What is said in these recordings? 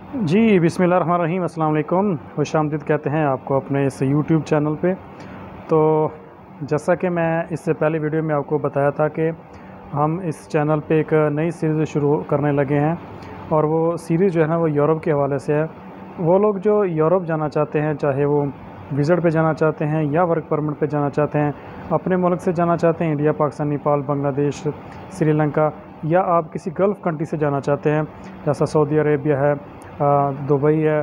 जी, बिस्मिल्लाहिर्रहमानिर्रहीम, अस्सलाम वालेकुम। खुशामदीद कहते हैं आपको अपने इस यूट्यूब चैनल पे। तो जैसा कि मैं इससे पहले वीडियो में आपको बताया था कि हम इस चैनल पे एक नई सीरीज़ शुरू करने लगे हैं और वो सीरीज़ जो है ना वो यूरोप के हवाले से है। वो लोग जो यूरोप जाना चाहते हैं, चाहे वो विज़िट पे जाना चाहते हैं या वर्क परमिट पे जाना चाहते हैं, अपने मुल्क से जाना चाहते हैं, इंडिया, पाकिस्तान, नेपाल, बांग्लादेश, श्रीलंका, या आप किसी गल्फ़ कंट्री से जाना चाहते हैं जैसा सऊदी अरेबिया है, दुबई है,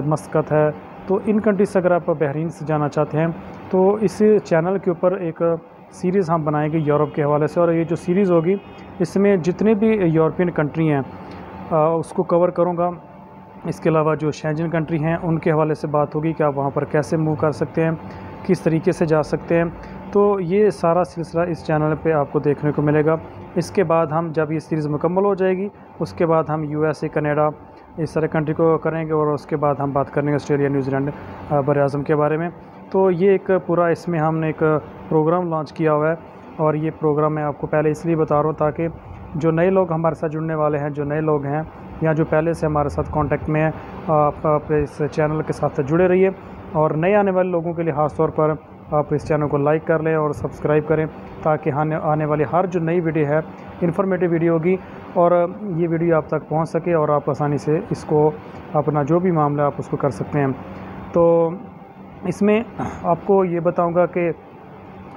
मस्कत है, तो इन कंट्री से अगर आप बहरीन से जाना चाहते हैं तो इस चैनल के ऊपर एक सीरीज़ हम बनाएंगे यूरोप के हवाले से। और ये जो सीरीज़ होगी इसमें जितने भी यूरोपियन कंट्री हैं उसको कवर करूँगा। इसके अलावा जो शेंजन कंट्री हैं उनके हवाले से बात होगी कि आप वहाँ पर कैसे मूव कर सकते हैं, किस तरीके से जा सकते हैं। तो ये सारा सिलसिला इस चैनल पे आपको देखने को मिलेगा। इसके बाद हम जब ये सीरीज़ मुकम्मल हो जाएगी उसके बाद हम यूएसए, कनाडा, इस सारे कंट्री को करेंगे और उसके बाद हम बात करेंगे ऑस्ट्रेलिया, न्यूजीलैंड, बर-ए-आज़म के बारे में। तो ये एक पूरा इसमें हमने एक प्रोग्राम लॉन्च किया हुआ है और ये प्रोग्राम मैं आपको पहले इसलिए बता रहा हूँ ताकि जो नए लोग हमारे साथ जुड़ने वाले हैं, जो नए लोग हैं या जो पहले से हमारे साथ कांटेक्ट में हैं, आप इस चैनल के साथ जुड़े रहिए। और नए आने वाले लोगों के लिए ख़ास तौर पर आप इस चैनल को लाइक कर लें और सब्सक्राइब करें ताकि आने वाली हर जो नई वीडियो है इन्फॉर्मेटिव वीडियो होगी और ये वीडियो आप तक पहुंच सके और आप आसानी से इसको अपना जो भी मामला आप उसको कर सकते हैं। तो इसमें आपको ये बताऊंगा कि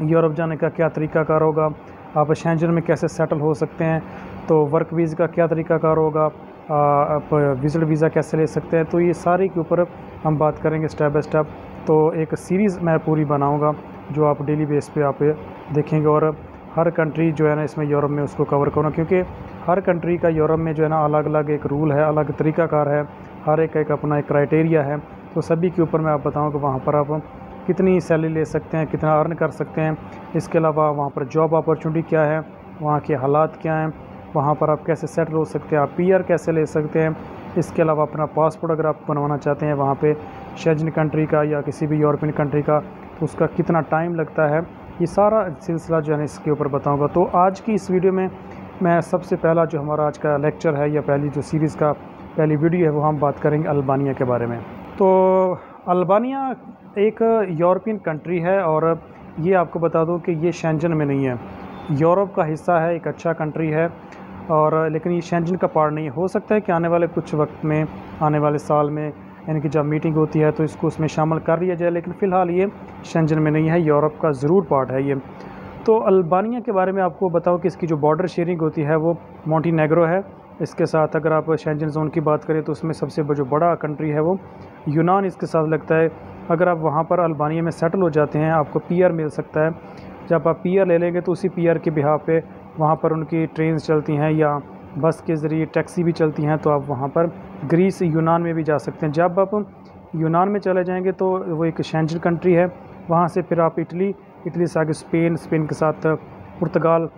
यूरोप जाने का क्या तरीक़ाकार होगा, आप शेंजन में कैसे सेटल हो सकते हैं, तो वर्क वीज़ा का क्या तरीक़ाकार होगा, आप विज़िट वीज़ा कैसे ले सकते हैं। तो ये सारे के ऊपर हम बात करेंगे स्टेप बाय स्टेप। तो एक सीरीज़ मैं पूरी बनाऊंगा जो आप डेली बेस पे आप देखेंगे और हर कंट्री जो है ना इसमें यूरोप में उसको कवर करूँगा, क्योंकि हर कंट्री का यूरोप में जो है ना अलग अलग एक रूल है, अलग तरीक़ाकार है, हर एक अपना एक क्राइटेरिया है। तो सभी के ऊपर मैं आप बताऊँ कि वहाँ पर आप कितनी सैलरी ले सकते हैं, कितना अर्न कर सकते हैं। इसके अलावा वहाँ पर जॉब अपॉर्चुनिटी क्या है, वहाँ के हालात क्या हैं, वहाँ पर आप कैसे सेटल हो सकते हैं, आप पीआर कैसे ले सकते हैं। इसके अलावा अपना पासपोर्ट अगर आप बनवाना चाहते हैं वहाँ पे शेंजन कंट्री का या किसी भी यूरोपियन कंट्री का, तो उसका कितना टाइम लगता है, ये सारा सिलसिला जो है इसके ऊपर बताऊँगा। तो आज की इस वीडियो में मैं सबसे पहला जो हमारा आज का लेक्चर है या पहली जो सीरीज़ का पहली वीडियो है वो हम बात करेंगे अल्बानिया के बारे में। तो अल्बानिया एक यूरोपियन कंट्री है और ये आपको बता दूं कि ये शेंजन में नहीं है, यूरोप का हिस्सा है, एक अच्छा कंट्री है और लेकिन ये शेंजन का पार्ट नहीं हो सकता है कि आने वाले कुछ वक्त में, आने वाले साल में यानी कि जब मीटिंग होती है तो इसको उसमें शामिल कर लिया जाए, लेकिन फ़िलहाल ये शेंजन में नहीं है, यूरोप का ज़रूर पार्ट है ये। तो अल्बानिया के बारे में आपको बताऊं कि इसकी जो बॉर्डर शेयरिंग होती है वो मोंटेनेग्रो है। इसके साथ अगर आप शेंजन जोन की बात करें तो उसमें सबसे जो बड़ा कंट्री है वो यूनान इसके साथ लगता है। अगर आप वहाँ पर अल्बानिया में सेटल हो जाते हैं आपको पीआर मिल सकता है। जब आप पीआर ले लेंगे तो उसी पीआर के बिहाफ पे वहाँ पर उनकी ट्रेन चलती हैं या बस के ज़रिए टैक्सी भी चलती हैं, तो आप वहाँ पर ग्रीस, यूनान में भी जा सकते हैं। जब आप यूनान में चले जाएंगे तो वो एक शेंजन कंट्री है, वहाँ से फिर आप इटली, इटली से आगे स्पेन, स्पेन के साथ पुर्तगाल,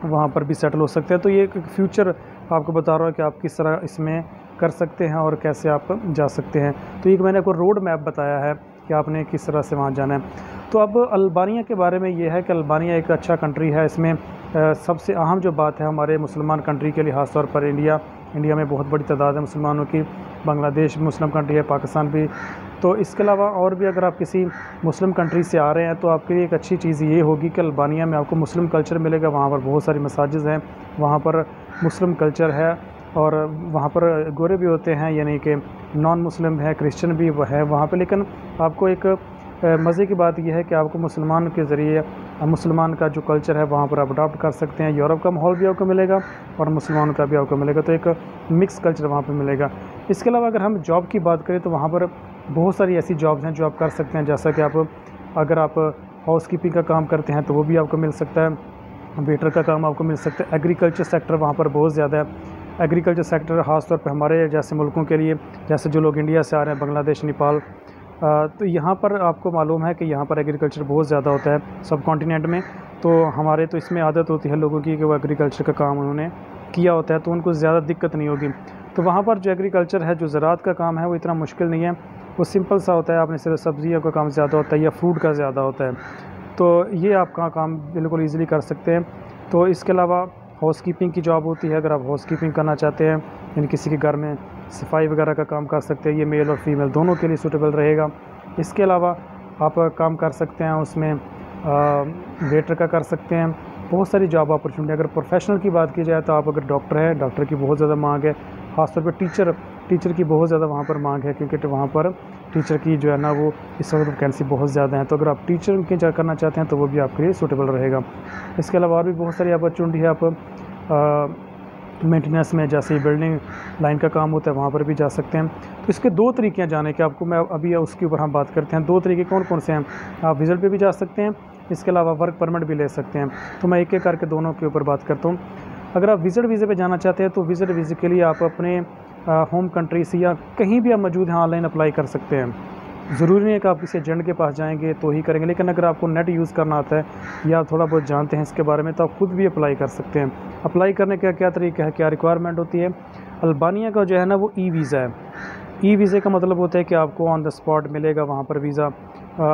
वहाँ पर भी सेटल हो सकते हैं। तो ये एक फ्यूचर आपको बता रहा हूँ कि आप किस तरह इसमें कर सकते हैं और कैसे आप जा सकते हैं। तो एक मैंने आपको रोड मैप बताया है कि आपने किस तरह से वहाँ जाना है। तो अब अल्बानिया के बारे में ये है कि अल्बानिया एक अच्छा कंट्री है। इसमें सबसे अहम जो बात है हमारे मुसलमान कंट्री के लिए, ख़ास तौर पर इंडिया में बहुत बड़ी तादाद है मुसलमानों की, बांग्लादेश मुस्लिम कंट्री है, पाकिस्तान भी। तो इसके अलावा और भी अगर आप किसी मुस्लिम कंट्री से आ रहे हैं तो आपके लिए एक अच्छी चीज़ ये होगी कि अल्बानिया में आपको मुस्लिम कल्चर मिलेगा। वहाँ पर बहुत सारी मसाजिद हैं, वहाँ पर मुस्लिम कल्चर है और वहाँ पर गोरे भी होते हैं, यानी कि नॉन मुस्लिम है, क्रिश्चियन भी है वहाँ पे। लेकिन आपको एक मज़े की बात यह है कि आपको मुसलमान के ज़रिए मुसलमान का जो कल्चर है वहाँ पर आप अडॉप्ट कर सकते हैं। यूरोप का माहौल भी आपको मिलेगा और मुसलमानों का भी आपको मिलेगा, तो एक मिक्स कल्चर वहाँ पर मिलेगा। इसके अलावा अगर हम जॉब की बात करें तो वहाँ पर बहुत सारी ऐसी जॉब्स हैं जो आप कर सकते हैं, जैसा कि अगर आप हाउस कीपिंग का काम करते हैं तो वो भी आपको मिल सकता है, वेटर का काम आपको मिल सकता है। एग्रीकल्चर सेक्टर वहाँ पर बहुत ज़्यादा है, एग्रीकल्चर सेक्टर ख़ास तौर पे हमारे जैसे मुल्कों के लिए, जैसे जो लोग इंडिया से आ रहे हैं, बांग्लादेश, नेपाल, तो यहाँ पर आपको मालूम है कि यहाँ पर एग्रीकल्चर बहुत ज़्यादा होता है सब कॉन्टिनेंट में। तो हमारे तो इसमें आदत होती है लोगों की कि वो एग्रीकल्चर का काम उन्होंने किया होता है, तो उनको ज़्यादा दिक्कत नहीं होगी। तो वहाँ पर जो एग्रीकल्चर है, जो ज़राअत का काम है, वो इतना मुश्किल नहीं है, वो सिंपल सा होता है। आपने सिर्फ सब्ज़ियों का काम ज़्यादा होता है या फ्रूट का ज़्यादा होता है, तो ये आपका काम बिल्कुल ईज़िली कर सकते हैं। तो इसके अलावा हाउस कीपिंग की जॉब होती है, अगर आप हाउस कीपिंग करना चाहते हैं यानी किसी के घर में सफाई वगैरह का काम कर सकते हैं। ये मेल और फीमेल दोनों के लिए सूटेबल रहेगा। इसके अलावा आप काम कर सकते हैं उसमें वेटर का कर सकते हैं। बहुत सारी जॉब अपॉर्चुनिटी। अगर प्रोफेशनल की बात की जाए तो आप अगर डॉक्टर हैं, डॉक्टर की बहुत ज़्यादा मांग है। ख़ासतौर पर टीचर की बहुत ज़्यादा वहाँ पर मांग है, क्योंकि वहाँ पर टीचर की जो है ना वो इस वक्त वैकेंसी बहुत ज़्यादा है। तो अगर आप टीचर के जा करना चाहते हैं तो वो भी आपके लिए सूटेबल रहेगा। इसके अलावा और भी बहुत सारी अपॉर्चुनिटी है। आप मेंटेनेंस में, जैसे बिल्डिंग लाइन का काम होता है, वहाँ पर भी जा सकते हैं। तो इसके दो तरीके हैं जाने के। आपको मैं अभी उसके ऊपर हम बात करते हैं। दो तरीके कौन कौन से हैं? आप विज़िट पे भी जा सकते हैं, इसके अलावा वर्क परमिट भी ले सकते हैं। तो मैं एक एक करके दोनों के ऊपर बात करता हूँ। अगर आप विज़िट वीज़े पे जाना चाहते हैं तो विज़िट वीज़े के लिए आप अपने होम कंट्री से या कहीं भी आप मौजूद हैं ऑनलाइन अप्लाई कर सकते हैं। ज़रूरी नहीं है कि आप किसी एजेंट के पास जाएंगे तो ही करेंगे, लेकिन अगर आपको नेट यूज़ करना आता है या आप थोड़ा बहुत जानते हैं इसके बारे में तो आप खुद भी अप्लाई कर सकते हैं। अप्लाई करने का क्या तरीका है, क्या रिक्वायरमेंट होती है? अल्बानिया का जो है ना वो ई वीज़ा है। ई वीज़े का मतलब होता है कि आपको ऑन द स्पॉट मिलेगा वहाँ पर वीज़ा।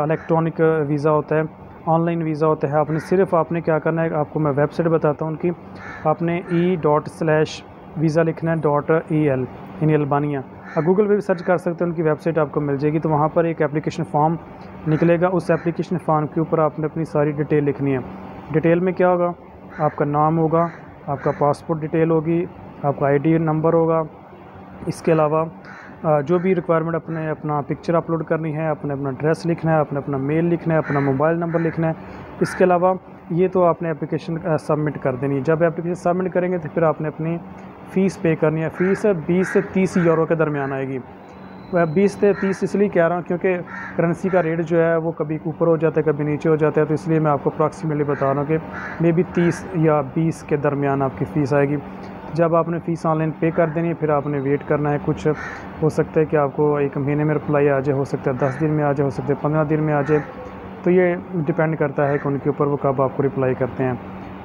इलेक्ट्रॉनिक वीज़ा होता है, ऑनलाइन वीज़ा होता है। आपने क्या करना है, आपको मैं वेबसाइट बताता हूँ उनकी। आपने e./वीज़ा लिखना है .el इन अल्बानिया। आप गूगल पे भी सर्च कर सकते हैं, उनकी वेबसाइट आपको मिल जाएगी। तो वहाँ पर एक एप्लीकेशन फॉर्म निकलेगा। उस एप्लीकेशन फॉर्म के ऊपर आपने अपनी सारी डिटेल लिखनी है। डिटेल में क्या होगा? आपका नाम होगा, आपका पासपोर्ट डिटेल होगी, आपका ID नंबर होगा। इसके अलावा जो भी रिक्वायरमेंट अपना पिक्चर अपलोड करनी है, अपना एड्रेस लिखना है, अपना मेल लिखना है, अपना मोबाइल नंबर लिखना है। इसके अलावा ये तो आपने एप्लीकेशन सबमिट कर देनी है। जब एप्लीकेशन सबमिट करेंगे तो फिर आपने अपनी फ़ीस पे करनी है। फ़ीस 20 से 30 यूरो के दरमियान आएगी। वह 20 से 30 इसलिए कह रहा हूँ क्योंकि करेंसी का रेट जो है वो कभी ऊपर हो जाता है, कभी नीचे हो जाता है। तो इसलिए मैं आपको अप्रॉक्सीमेटली बता रहा हूँ कि मे बी 30 या 20 के दरमियान आपकी फ़ीस आएगी। जब आपने फ़ीस ऑनलाइन पे कर देनी है, फिर आपने वेट करना है। कुछ हो सकता है कि आपको 1 महीने में रिप्लाई आ जाए, हो सकता है 10 दिन में आ जाए, हो सकता है 15 दिन में आ जाए। तो ये डिपेंड करता है कि उनके ऊपर वो कब आपको रिप्लाई करते हैं।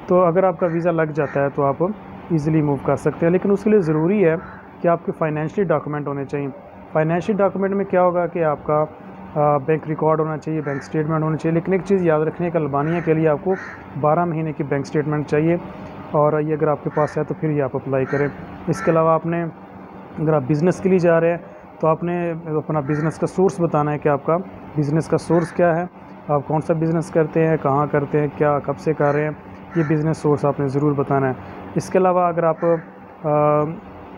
तो अगर आपका वीज़ा लग जाता है तो आप ईज़िली मूव कर सकते हैं, लेकिन उसके लिए ज़रूरी है कि आपके फाइनेंशियल डॉक्यूमेंट होने चाहिए। फाइनेंशियल डॉक्यूमेंट में क्या होगा कि आपका बैंक रिकॉर्ड होना चाहिए, बैंक स्टेटमेंट होना चाहिए। लेकिन एक चीज़ याद रखने का, अल्बानिया के लिए आपको 12 महीने की बैंक स्टेटमेंट चाहिए, और ये अगर आपके पास है तो फिर ये आप अप्लाई करें। इसके अलावा आपने, अगर आप बिज़नेस के लिए जा रहे हैं तो आपने अपना बिज़नेस का सोर्स बताना है कि आपका बिज़नेस का सोर्स क्या है, आप कौन सा बिज़नेस करते हैं, कहाँ करते हैं, क्या कब से कर रहे हैं, ये बिज़नेस सोर्स आपने ज़रूर बताना है। इसके अलावा अगर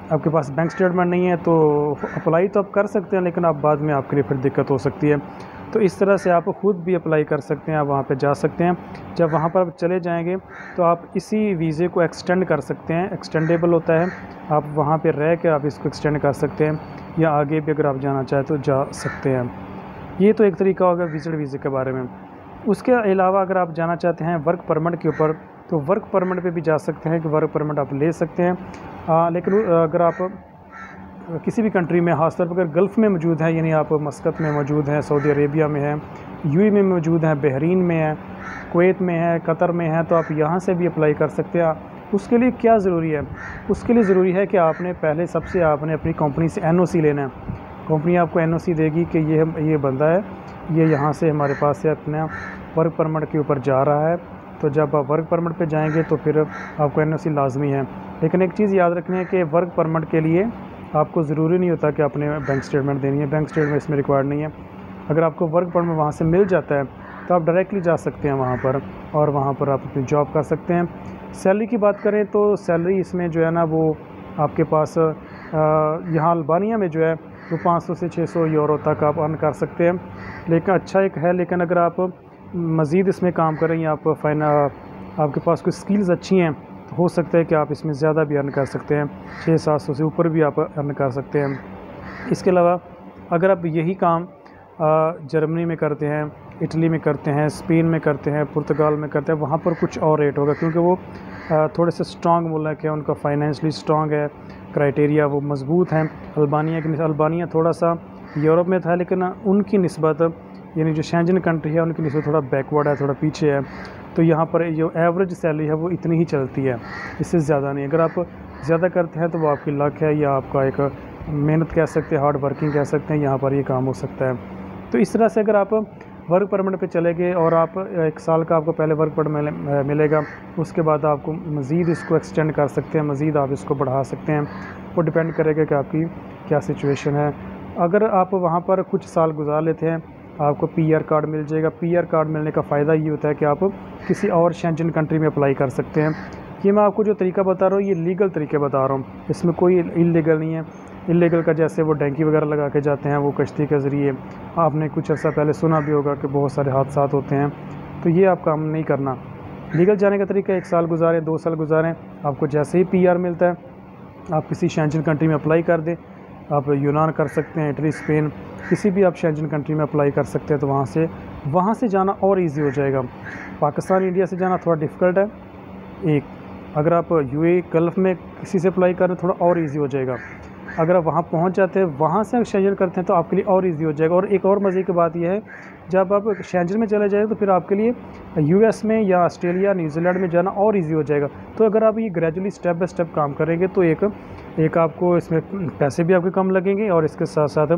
आपके पास बैंक स्टेटमेंट नहीं है तो अप्लाई तो आप कर सकते हैं, लेकिन आप बाद में आपके लिए फिर दिक्कत हो सकती है। तो इस तरह से आप ख़ुद भी अप्लाई कर सकते हैं, आप वहाँ पे जा सकते हैं। जब वहाँ पर आप चले जाएंगे तो आप इसी वीज़े को एक्सटेंड कर सकते हैं, एक्सटेंडेबल होता है। आप वहाँ पे रह के आप इसको एक्सटेंड कर सकते हैं, या आगे भी अगर आप जाना चाहें तो जा सकते हैं। ये तो एक तरीका होगा विज़िट वीज़े के बारे में। उसके अलावा अगर आप जाना चाहते हैं वर्क परमिट के ऊपर, तो वर्क परमिट पे भी जा सकते हैं कि वर्क परमिट आप ले सकते हैं। लेकिन अगर आप किसी भी कंट्री में, ख़ासतौर पर अगर गल्फ़ में मौजूद हैं, यानी आप मस्कत में मौजूद हैं, सऊदी अरेबिया में हैं, UAE में मौजूद हैं, बहरीन में हैं, कुवैत में हैं, कतर में हैं, तो आप यहाँ से भी अप्लाई कर सकते हैं। उसके लिए क्या ज़रूरी है? उसके लिए ज़रूरी है कि आपने पहले सबसे आपने अपनी कंपनी से NOC लेना है। कंपनी आपको NOC देगी कि ये बंदा है, ये यहाँ से हमारे पास से अपना वर्क परमिट के ऊपर जा रहा है। तो जब आप वर्क परमिट पे जाएंगे तो फिर आपको NOC लाजमी है। लेकिन एक चीज़ याद रखनी है कि वर्क परमिट के लिए आपको ज़रूरी नहीं होता कि आपने बैंक स्टेटमेंट देनी है। बैंक स्टेटमेंट इसमें रिक्वायर्ड नहीं है। अगर आपको वर्क परमिट वहाँ से मिल जाता है तो आप डायरेक्टली जा सकते हैं वहाँ पर, और वहाँ पर आप अपनी जॉब कर सकते हैं। सैलरी की बात करें तो सैलरी इसमें जो है ना वो आपके पास यहाँ अल्बानिया में जो है वो 500 से 600 यूरो तक आप अर्न कर सकते हैं। लेकिन अच्छा एक है, लेकिन अगर आप मज़ीद इसमें काम करें या आपके पास कुछ स्किल्स अच्छी हैं तो हो सकता है कि आप इसमें ज़्यादा भी अर्न कर सकते हैं, 600-700 से ऊपर भी आप अर्न कर सकते हैं। इसके अलावा अगर आप यही काम जर्मनी में करते हैं, इटली में करते हैं, स्पेन में करते हैं, पुर्तगाल में करते हैं, वहाँ पर कुछ और रेट होगा, क्योंकि वो थोड़े से स्ट्रॉन्ग मुल्क है, उनका फाइनेंशली स्ट्रॉन्ग है, क्राइटेरिया वो मज़बूत हैं। अल्बानिया थोड़ा सा यूरोप में था, लेकिन उनकी निस्बत, यानी जो शेंजन कंट्री है उनकी निस्बत थोड़ा बैकवर्ड है, थोड़ा पीछे है। तो यहाँ पर जो एवरेज सैलरी है वो इतनी ही चलती है, इससे ज़्यादा नहीं। अगर आप ज़्यादा करते हैं तो वो आपकी लक है, या आपका एक मेहनत कह सकते हैं, हार्ड वर्किंग कह सकते हैं, यहाँ पर ये काम हो सकता है। तो इस तरह से अगर आप वर्क परमिट पे चले गए और आप 1 साल का आपको पहले वर्क परमिट मिलेगा, उसके बाद आपको मज़ीद इसको एक्सटेंड कर सकते हैं, मज़ीद आप इसको बढ़ा सकते हैं। वो डिपेंड करेगा कि आपकी क्या सिचुएशन है। अगर आप वहाँ पर कुछ साल गुजार लेते हैं, आपको पीआर कार्ड मिल जाएगा। पीआर कार्ड मिलने का फ़ायदा ये होता है कि आप किसी और शेंजन कंट्री में अप्लाई कर सकते हैं। ये मैं आपको जो तरीका बता रहा हूँ ये लीगल तरीके बता रहा हूँ, इसमें कोई इल्लीगल नहीं है। इल्लीगल का जैसे वो डैंकी वगैरह लगा के जाते हैं वो कश्ती के ज़रिए, आपने कुछ अर्सा पहले सुना भी होगा कि बहुत सारे हादसा होते हैं, तो ये आप काम नहीं करना। लीगल जाने का तरीका 1 साल गुजारें, 2 साल गुजारें, आपको जैसे ही पीआर मिलता है आप किसी शेंजन कंट्री में अप्लाई कर दें। आप यूनान कर सकते हैं, इटली, स्पेन, किसी भी आप शेंजन कंट्री में अप्लाई कर सकते हैं, तो वहाँ से जाना और इजी हो जाएगा। पाकिस्तान इंडिया से जाना थोड़ा डिफ़िकल्ट है। एक अगर आप यूएई गल्फ़ में किसी से अप्लाई करें थोड़ा और इजी हो जाएगा। अगर आप वहाँ पहुँच जाते हैं, वहाँ से शेंजन करते हैं तो आपके लिए और इजी हो जाएगा। और एक और मज़े की बात यह है, जब आप शेंजन में चले जाए तो फिर आपके लिए यूएस में या ऑस्ट्रेलिया, न्यूजीलैंड में जाना और इजी हो जाएगा। तो अगर आप ये ग्रेजुअली स्टेप बाय स्टेप काम करेंगे तो एक आपको इसमें पैसे भी आपके कम लगेंगे और इसके साथ साथ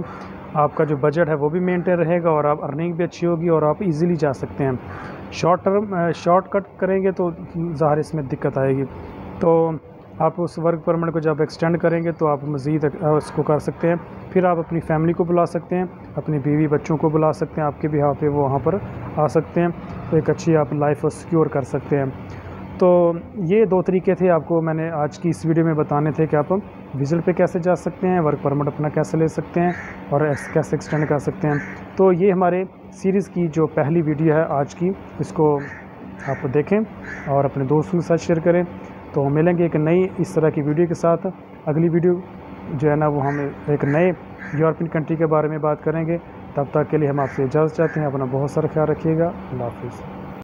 आपका जो बजट है वो भी मेंटेन रहेगा और आप अर्निंग भी अच्छी होगी और आप इजीली जा सकते हैं। शॉर्टकट करेंगे तो ज़ाहिर इसमें दिक्कत आएगी। तो आप उस वर्क परमिट को जब एक्सटेंड करेंगे तो आप मज़ीद इसको कर सकते हैं। फिर आप अपनी फैमिली को बुला सकते हैं, अपनी बीवी बच्चों को बुला सकते हैं, आपके बिहाफ पे वो वहाँ पर आ सकते हैं, तो एक अच्छी आप लाइफ सिक्योर कर सकते हैं। तो ये 2 तरीके थे आपको मैंने आज की इस वीडियो में बताने थे कि आप विज़िट पे कैसे जा सकते हैं, वर्क परमिट अपना कैसे ले सकते हैं और कैसे एक्सटेंड कर सकते हैं। तो ये हमारे सीरीज़ की जो पहली वीडियो है आज की, इसको आप देखें और अपने दोस्तों के साथ शेयर करें। तो मिलेंगे एक नई इस तरह की वीडियो के साथ। अगली वीडियो जो है ना वो हम एक नए यूरोपियन कंट्री के बारे में बात करेंगे। तब तक के लिए हम आपसे इजाज़त चाहते हैं। अपना बहुत सारा ख्याल रखिएगा। अल्लाह हाफ़िज़।